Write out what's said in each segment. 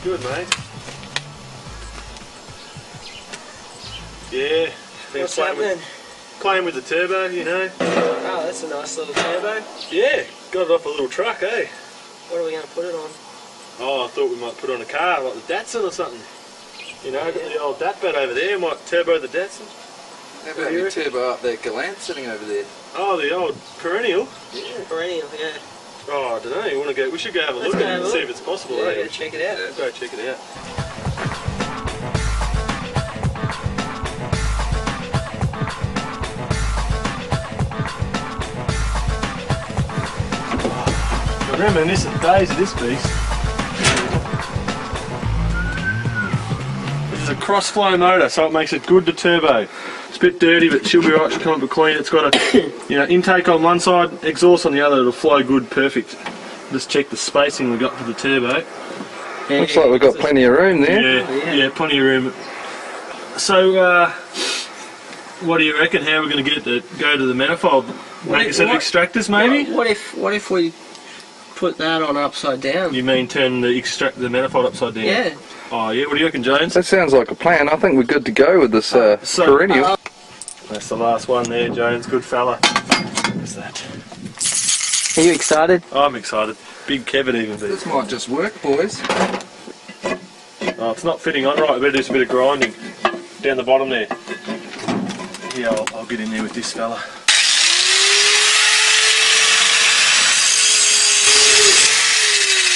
Good, mate. Yeah. What's happening? Playing with the turbo, you know. Oh, that's a nice little turbo. Yeah, got it off a little truck, eh? What are we going to put it on? Oh, I thought we might put it on a car, like the Datsun or something. You know, got the old Datbed over there, might turbo the Datsun. How about we turbo up that Galant sitting over there? Oh, the old Perennial? Yeah, Perennial, yeah. Oh, I don't know, you want to go, we should go have a look at it and see if it's possible, yeah, eh? go check it out. Let's go check it out. I'm reminiscent days of this beast. This is a cross-flow motor, so it makes it good to turbo. It's a bit dirty, but she'll be right. She'll come up clean. It's got a, intake on one side, exhaust on the other. It'll flow good, perfect. Just check the spacing we got for the turbo. Looks like we've got plenty of room there. Yeah, plenty of room. So, what do you reckon? How we're going to get it to go to the manifold? Make a set of extractors, maybe? What if we put that on upside down? You mean turn the manifold upside down? Yeah. Oh yeah, what do you reckon, Jones? That sounds like a plan. I think we're good to go with this Perennial. That's the last one there, Jones. Good fella. What's that? Are you excited? I'm excited. Big Kevin even be. This might just work, boys. Oh, it's not fitting on right. We better do some bit of grinding down the bottom there. Yeah, I'll get in there with this fella.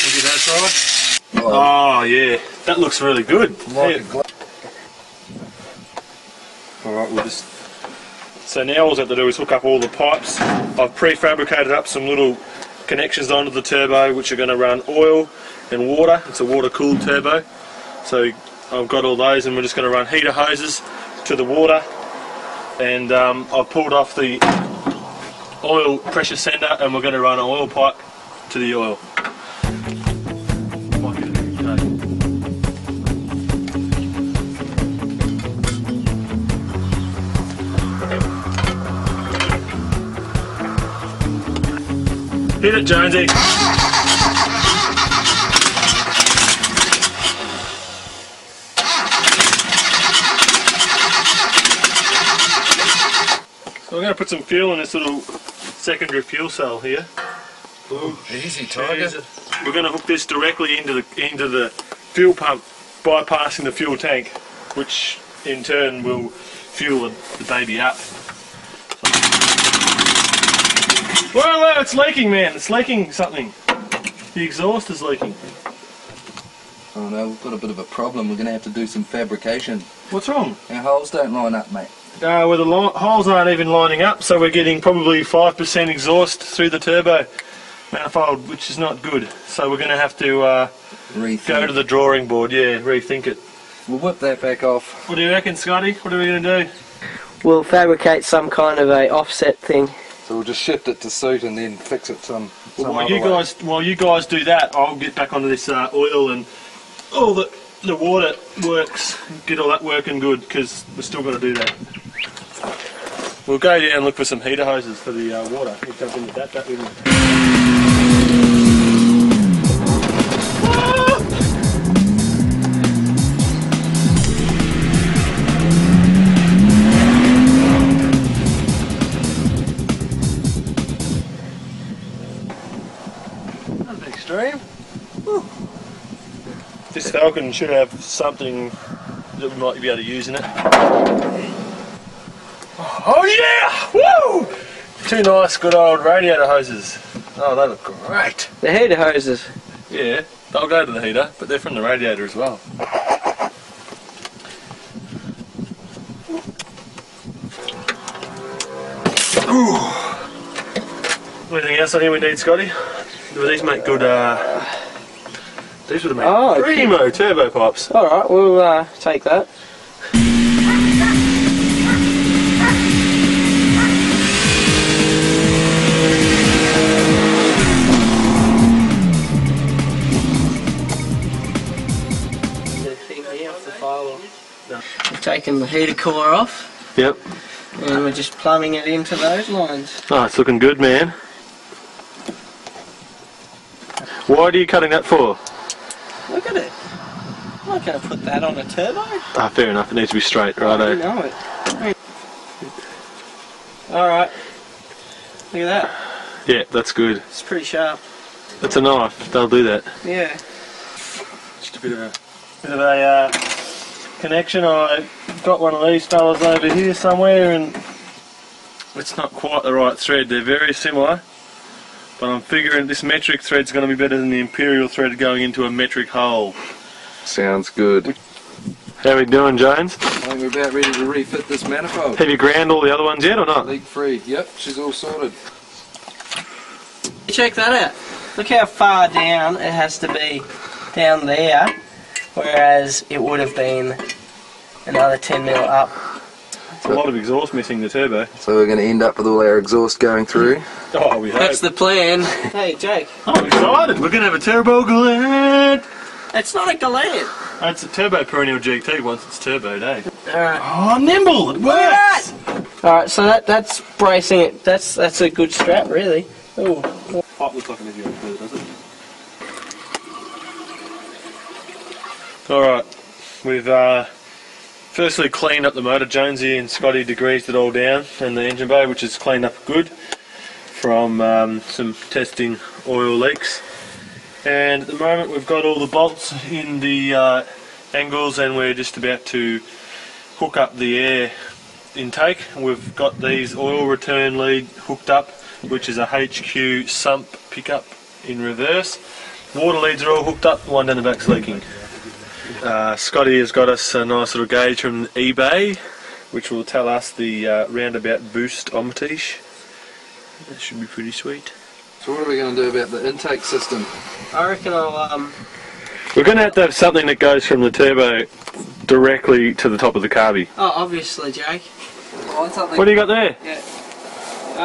Look at that side. Oh yeah, that looks really good. Like Alright, we'll just... So now all we have to do is hook up all the pipes. I've prefabricated up some little connections onto the turbo which are going to run oil and water. It's a water cooled turbo. So I've got all those and we're just going to run heater hoses to the water. And I've pulled off the oil pressure sender and we're going to run an oil pipe to the oil. Hit it, Jonesy. So we're going to put some fuel in this little secondary fuel cell here. Ooh, easy, Tiger. We're going to hook this directly into the fuel pump, bypassing the fuel tank, which in turn will fuel the baby up. Whoa, it's leaking, man. It's leaking something. The exhaust is leaking. Oh no, we've got a bit of a problem. We're going to have to do some fabrication. What's wrong? Our holes don't line up, mate. Well, the holes aren't even lining up, so we're getting probably 5% exhaust through the turbo manifold, which is not good. So we're going to have to go to the drawing board, rethink it. We'll whip that back off. What do you reckon, Scotty? What are we going to do? We'll fabricate some kind of a offset thing. So we'll just shift it to suit and then fix it some while you guys do that, I'll get back onto this oil and all the water works, get all that working good, because we're still got to do that. We'll go down and look for some heater hoses for the water. We'll jump into that we will. Extreme. Woo. This Falcon should have something that we might be able to use in it. Oh yeah! Woo! Two nice good old radiator hoses. Oh, they look great. The heater hoses? Yeah, they'll go to the heater, but they're from the radiator as well. Ooh. Anything else on here we need, Scotty? Do these make good, these would have made primo turbo pipes. Alright, we'll take that. We've taken the heater core off. Yep. And we're just plumbing it into those lines. Oh, it's looking good, man. Why are you cutting that for? Look at it. I'm not going to put that on a turbo. Ah, fair enough. It needs to be straight, righto. You know it. Alright. Look at that. Yeah, that's good. It's pretty sharp. That's a knife. They'll do that. Yeah. Just a bit of a connection. I got one of these fellas over here somewhere, and it's not quite the right thread. They're very similar, but I'm figuring this metric thread's going to be better than the imperial thread going into a metric hole. Sounds good. How we doing, Jones? I think we're about ready to refit this manifold. Have you ground all the other ones yet or not? Leak free. Yep, she's all sorted. Check that out. Look how far down it has to be down there, whereas it would have been another 10 mil up. It's a lot of exhaust missing the turbo. So we're going to end up with all our exhaust going through. Oh, we hope. That's the plan. Hey, Jake. I'm excited. We're going to have a turbo Galant. It's not a Galant. That's a turbo perennial GT once it's turboed, eh? Alright. Oh, nimble! It works! Alright, so that's bracing it. That's a good strap, really. Ooh. Pipe looks like an heavy further, does it? Alright, we've firstly cleaned up the motor. Jonesy and Scotty degreased it all down, and the engine bay, which is cleaned up good from some testing oil leaks. And at the moment we've got all the bolts in the angles, and we're just about to hook up the air intake. We've got these oil return lead hooked up, which is a HQ sump pickup in reverse. Water leads are all hooked up, the one down the back's leaking. Scotty has got us a nice little gauge from eBay, which will tell us the roundabout boost ohmtage. That should be pretty sweet. So what are we going to do about the intake system? I reckon I'll We're going to have something that goes from the turbo directly to the top of the carby. Oh, obviously, Jake. What do you got there? Yeah.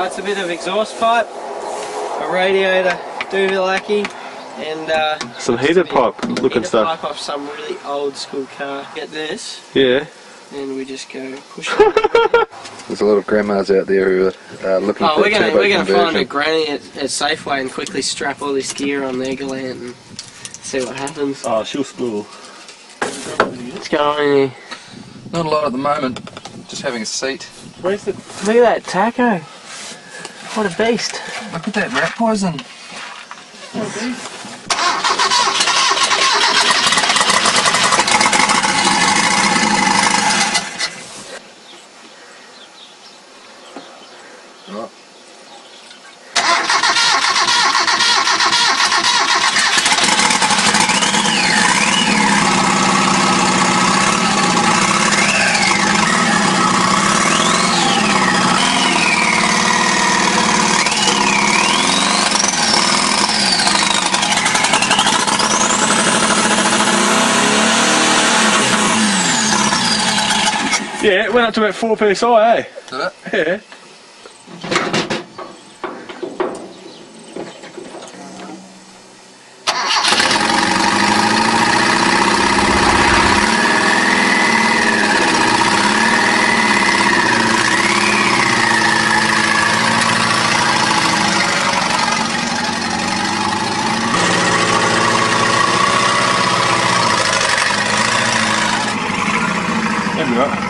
It's a bit of exhaust pipe, a radiator, doohickey, and some heated pipe looking stuff. Pipe off some really old school car. Get this. Yeah. And we just go push it. There's a lot of grandmas out there who are looking for we're gonna conversion. find a granny at Safeway and quickly strap all this gear on their Galant and see what happens. Oh, she'll spool. What's going on here? Not a lot at the moment. Just having a seat. Look at that taco. What a beast. Look at that rat poison. What a beast. Right. Yeah, it went up to about 4 psi, eh? Did it? Yeah. There we are.